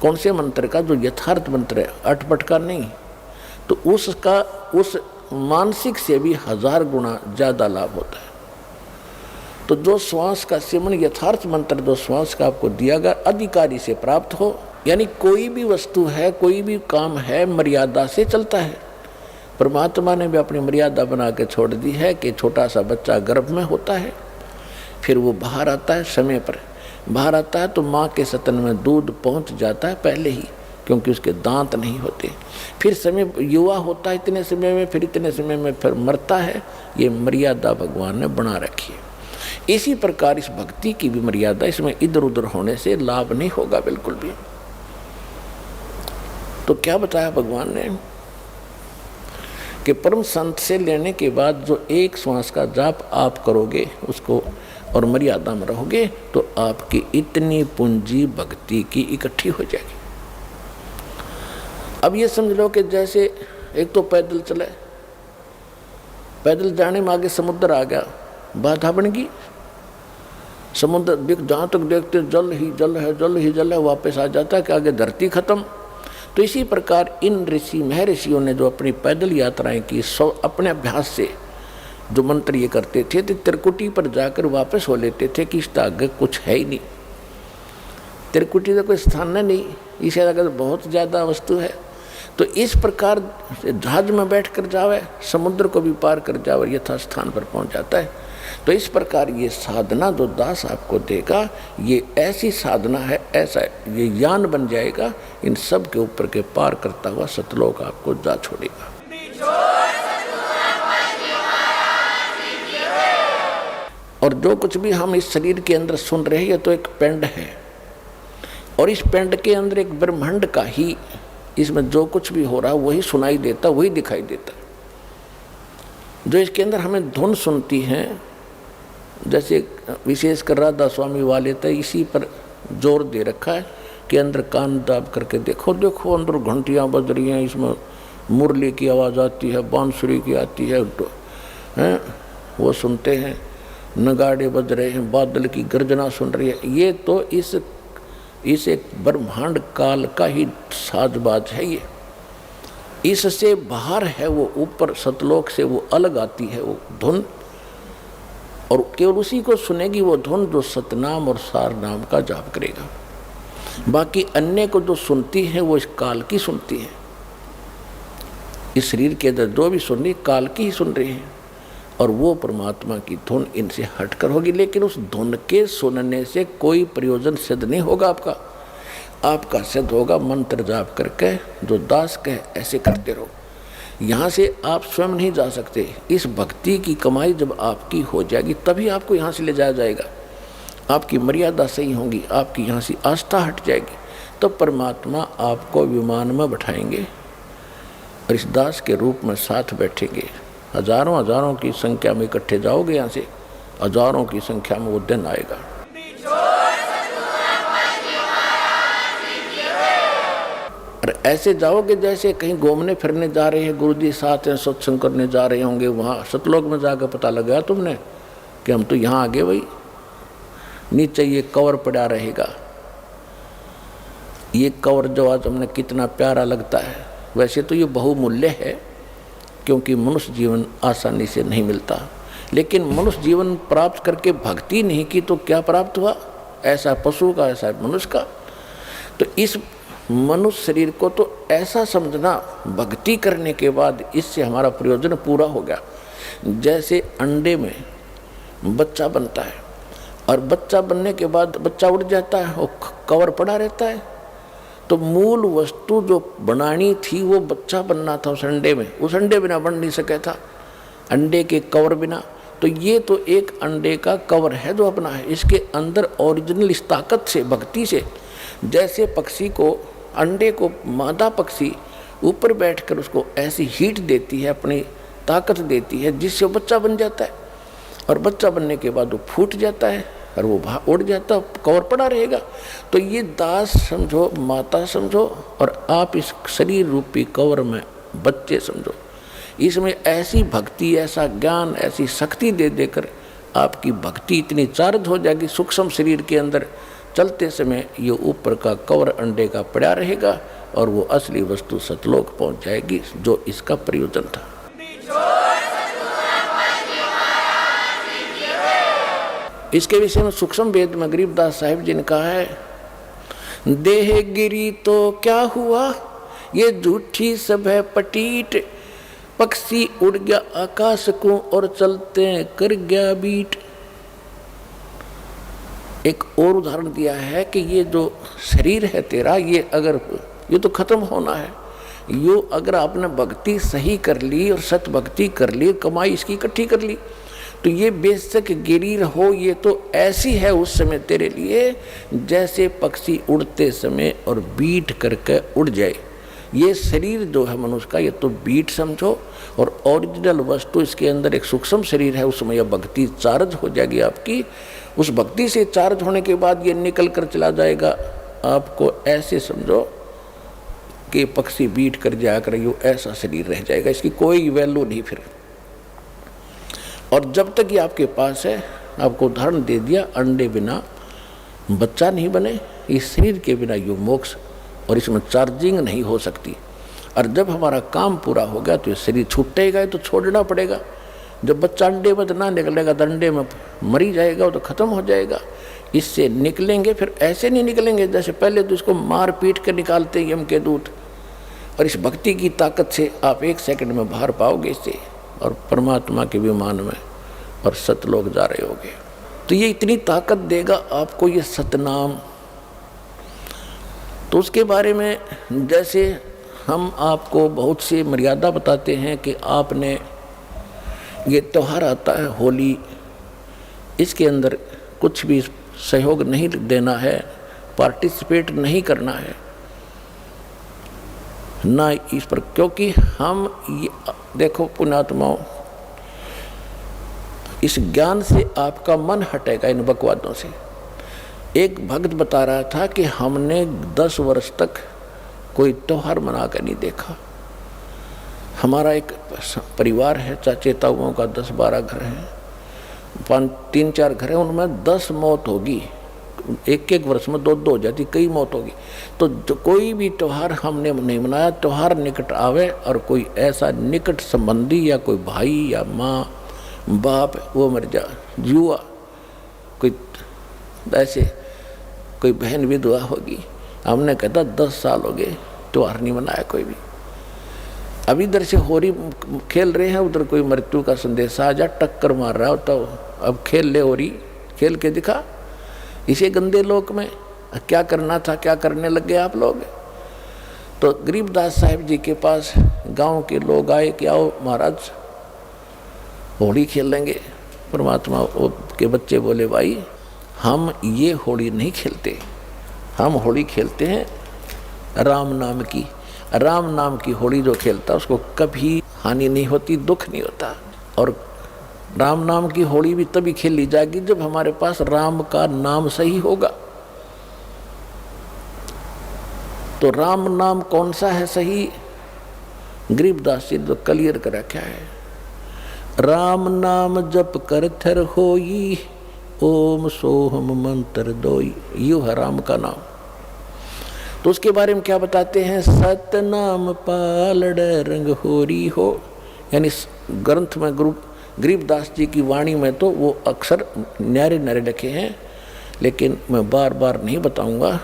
कौन से मंत्र का? जो यथार्थ मंत्र है, अटपट का नहीं। तो उसका उस मानसिक से भी 1000 गुना ज़्यादा लाभ होता है। तो जो श्वास का सेवन, यथार्थ मंत्र जो श्वास का आपको दिया गया अधिकारी से प्राप्त हो, यानी कोई भी वस्तु है, कोई भी काम है, मर्यादा से चलता है। परमात्मा ने भी अपनी मर्यादा बना के छोड़ दी है कि छोटा सा बच्चा गर्भ में होता है, फिर वो बाहर आता है, समय पर बाहर आता है तो माँ के स्तन में दूध पहुँच जाता है पहले ही, क्योंकि उसके दांत नहीं होते। फिर समय युवा होता है इतने समय में, फिर इतने समय में फिर मरता है। ये मर्यादा भगवान ने बना रखी है। इसी प्रकार इस भक्ति की भी मर्यादा, इसमें इधर उधर होने से लाभ नहीं होगा बिल्कुल भी। तो क्या बताया भगवान ने कि परम संत से लेने के बाद जो एक श्वास का जाप आप करोगे उसको और मर्यादा में रहोगे तो आपकी इतनी पूंजी भक्ति की इकट्ठी हो जाएगी। अब ये समझ लो कि जैसे एक तो पैदल चले, पैदल जाने में आगे समुद्र आ गया, बाधा बन गई। समुद्र जहाँ तक देखते जल ही जल है, जल ही जल है, वापस आ जाता है कि आगे धरती खत्म। तो इसी प्रकार इन ऋषि महर्षियों ने जो अपनी पैदल यात्राएं की, अपने अभ्यास से जो मंत्र ये करते थे तो त्रिकुटी पर जाकर वापस हो लेते थे कि इसका आगे कुछ है ही नहीं। त्रिकुटी का कोई स्थान नहीं, इसे अगर बहुत ज़्यादा वस्तु है। तो इस प्रकार जहाज में बैठ कर जावे, समुद्र को भी पार कर जावे, यथा स्थान पर पहुंच जाता है। तो इस प्रकार ये साधना जो दास आपको देगा, ये ऐसी साधना है, ऐसा ये यान बन जाएगा, इन सब के ऊपर के पार करता हुआ सतलोक आपको जा छोड़ेगा। और जो कुछ भी हम इस शरीर के अंदर सुन रहे हैं, ये तो एक पिंड है, और इस पिंड के अंदर एक ब्रह्मांड का ही, इसमें जो कुछ भी हो रहा है वही सुनाई देता, वही दिखाई देता। जो इसके अंदर हमें धुन सुनती हैं, जैसे विशेषकर राधा स्वामी वाले तो इसी पर जोर दे रखा है कि अंदर कान दाब करके देखो, देखो अंदर घंटियाँ बज रही हैं, इसमें मुरली की आवाज़ आती है, बांसुरी की आती है, वो सुनते हैं, नगाड़े बज रहे हैं, बादल की गर्जना सुन रही है। ये तो इस एक ब्रह्मांड काल का ही साजबाज है। ये इससे बाहर है, वो ऊपर सतलोक से वो अलग आती है वो धुन, और केवल उसी को सुनेगी वो धुन जो सतनाम और सार नाम का जाप करेगा। बाकी अन्य को जो सुनती है वो इस काल की सुनती है। इस शरीर के अंदर जो भी सुन रही काल की ही सुन रही है, और वो परमात्मा की धुन इनसे हटकर होगी। लेकिन उस धुन के सुनने से कोई प्रयोजन सिद्ध नहीं होगा आपका। आपका सिद्ध होगा मंत्र जाप करके, जो दास कहे ऐसे करते रहो। यहाँ से आप स्वयं नहीं जा सकते। इस भक्ति की कमाई जब आपकी हो जाएगी तभी आपको यहाँ से ले जाया जाएगा। आपकी मर्यादा सही होगी, आपकी यहाँ से आस्था हट जाएगी, तो परमात्मा आपको विमान में बैठाएंगे और इस दास के रूप में साथ बैठेंगे। हजारों हजारों की संख्या में इकट्ठे जाओगे, यहाँ से हजारों की संख्या में वो दिन आएगा। और ऐसे जाओगे जैसे कहीं घूमने फिरने जा रहे हैं, गुरुजी साथ हैं, सत्संग करने जा रहे होंगे, वहाँ सतलोक में जाकर पता लगा तुमने कि हम तो यहाँ आ गए। भाई नीचे ये कवर पड़ा रहेगा, ये कवर जो आज हमने कितना प्यारा लगता है। वैसे तो ये बहुमूल्य है, क्योंकि मनुष्य जीवन आसानी से नहीं मिलता। लेकिन मनुष्य जीवन प्राप्त करके भक्ति नहीं की तो क्या प्राप्त हुआ? ऐसा पशु का, ऐसा मनुष्य का। तो इस मनुष्य शरीर को तो ऐसा समझना, भक्ति करने के बाद इससे हमारा प्रयोजन पूरा हो गया। जैसे अंडे में बच्चा बनता है और बच्चा बनने के बाद बच्चा उड़ जाता है और कवर पड़ा रहता है, तो मूल वस्तु जो बनानी थी वो बच्चा बनना था उस अंडे में। उस अंडे बिना बन नहीं सके था, अंडे के कवर बिना। तो ये तो एक अंडे का कवर है जो अपना है। इसके अंदर ओरिजिनल इस ताकत से, भक्ति से, जैसे पक्षी को, अंडे को मादा पक्षी ऊपर बैठकर उसको ऐसी हीट देती है, अपनी ताकत देती है, जिससे वो बच्चा बन जाता है। और बच्चा बनने के बाद वो फूट जाता है और वो उड़ जाता, कवर पड़ा रहेगा। तो ये दास समझो, माता समझो, और आप इस शरीर रूपी कवर में बच्चे समझो। इसमें ऐसी भक्ति, ऐसा ज्ञान, ऐसी शक्ति दे देकर आपकी भक्ति इतनी चार्ज हो जाएगी सूक्ष्म शरीर के अंदर चलते समय ये ऊपर का कवर अंडे का पड़ा रहेगा और वो असली वस्तु सतलोक पहुंच जाएगी, जो इसका प्रयोजन था। इसके विषय में सूक्ष्म वेद में गरीबदास साहिब जी ने कहा है, देह गिरी तो क्या हुआ, ये झूठी सब है पटीट, पक्षी उड़ गया आकाश को और चलते कर गया बीट। एक और उदाहरण दिया है कि ये जो शरीर है तेरा, ये तो खत्म होना है, यो अगर आपने भक्ति सही कर ली और सत भक्ति कर ली, कमाई इसकी इकट्ठी कर ली, तो ये बेशक गिरी हो, ये तो ऐसी है उस समय तेरे लिए जैसे पक्षी उड़ते समय और बीट करके उड़ जाए। ये शरीर जो है मनुष्य का, ये तो बीट समझो, और ओरिजिनल वस्तु इसके अंदर एक सूक्ष्म शरीर है, उसमें यह भक्ति चार्ज हो जाएगी आपकी। उस भक्ति से चार्ज होने के बाद ये निकल कर चला जाएगा। आपको ऐसे समझो कि पक्षी बीट कर जाया कर, यो ऐसा शरीर रह जाएगा, इसकी कोई वैल्यू नहीं फिर। और जब तक ये आपके पास है, आपको उदाहरण दे दिया, अंडे बिना बच्चा नहीं बने, इस शरीर के बिना यो मोक्ष, और इसमें चार्जिंग नहीं हो सकती। और जब हमारा काम पूरा हो गया तो ये शरीर छूटेगा, तो छोड़ना पड़ेगा। जब बच्चा अंडे में ना निकलेगा तो अंडे में मरी जाएगा, तो ख़त्म हो जाएगा। इससे निकलेंगे, फिर ऐसे नहीं निकलेंगे जैसे पहले तो इसको मार पीट कर निकालते हैं यम के दूत। और इस भक्ति की ताकत से आप 1 सेकंड में बाहर पाओगे इससे, और परमात्मा के विमान में और सतलोक जा रहे होगे। तो ये इतनी ताकत देगा आपको ये सतनाम। तो उसके बारे में जैसे हम आपको बहुत सी मर्यादा बताते हैं कि आपने ये त्यौहार आता है होली, इसके अंदर कुछ भी सहयोग नहीं देना है, पार्टिसिपेट नहीं करना है ना इस पर, क्योंकि हम ये देखो पुण्यात्माओं, इस ज्ञान से आपका मन हटेगा इन बकवादों से। एक भक्त बता रहा था कि हमने 10 वर्ष तक कोई त्यौहार मना कर नहीं देखा। हमारा एक परिवार है, चाचे ताऊओं का 10-12 घर हैं, 3-4 घर हैं, उनमें 10 मौत होगी, एक वर्ष में 2 हो जाती, कई मौत होगी। तो जो कोई भी त्यौहार हमने नहीं मनाया। त्यौहार निकट आवे और कोई ऐसा निकट संबंधी या कोई भाई या माँ बाप वो मर जा, जुआ, कोई ऐसे कोई बहन विधवा होगी, हमने कहता 10 साल हो गए त्यौहार नहीं मनाया कोई भी। अब इधर से होरी खेल रहे हैं, उधर कोई मृत्यु का संदेश आ जा, टक्कर मार रहा हो, तो अब खेल ले होरी, खेल के दिखा। इसे गंदे लोक में क्या करना था, क्या करने लग गए आप लोग। तो गरीबदास साहिब जी के पास गांव के लोग आए कि आओ महाराज होली खेल लेंगे। परमात्मा के बच्चे बोले, भाई हम ये होली नहीं खेलते, हम होली खेलते हैं राम नाम की। राम नाम की होली जो खेलता उसको कभी हानि नहीं होती, दुख नहीं होता। और राम नाम की होली भी तभी खेली जाएगी जब हमारे पास राम का नाम सही होगा। तो राम नाम कौन सा है सही? गरीबदास जी तो क्लियर कर रखा है, राम नाम जप कर थर होई, ओम सोहम मंत्र दोई, यू है राम का नाम। तो उसके बारे में क्या बताते हैं, सतनाम पालड़ रंग होरी हो। यानी ग्रंथ में गरीबदास जी की वाणी में तो वो अक्षर न्यारे न्यारे लिखे हैं, लेकिन मैं बार बार नहीं बताऊंगा।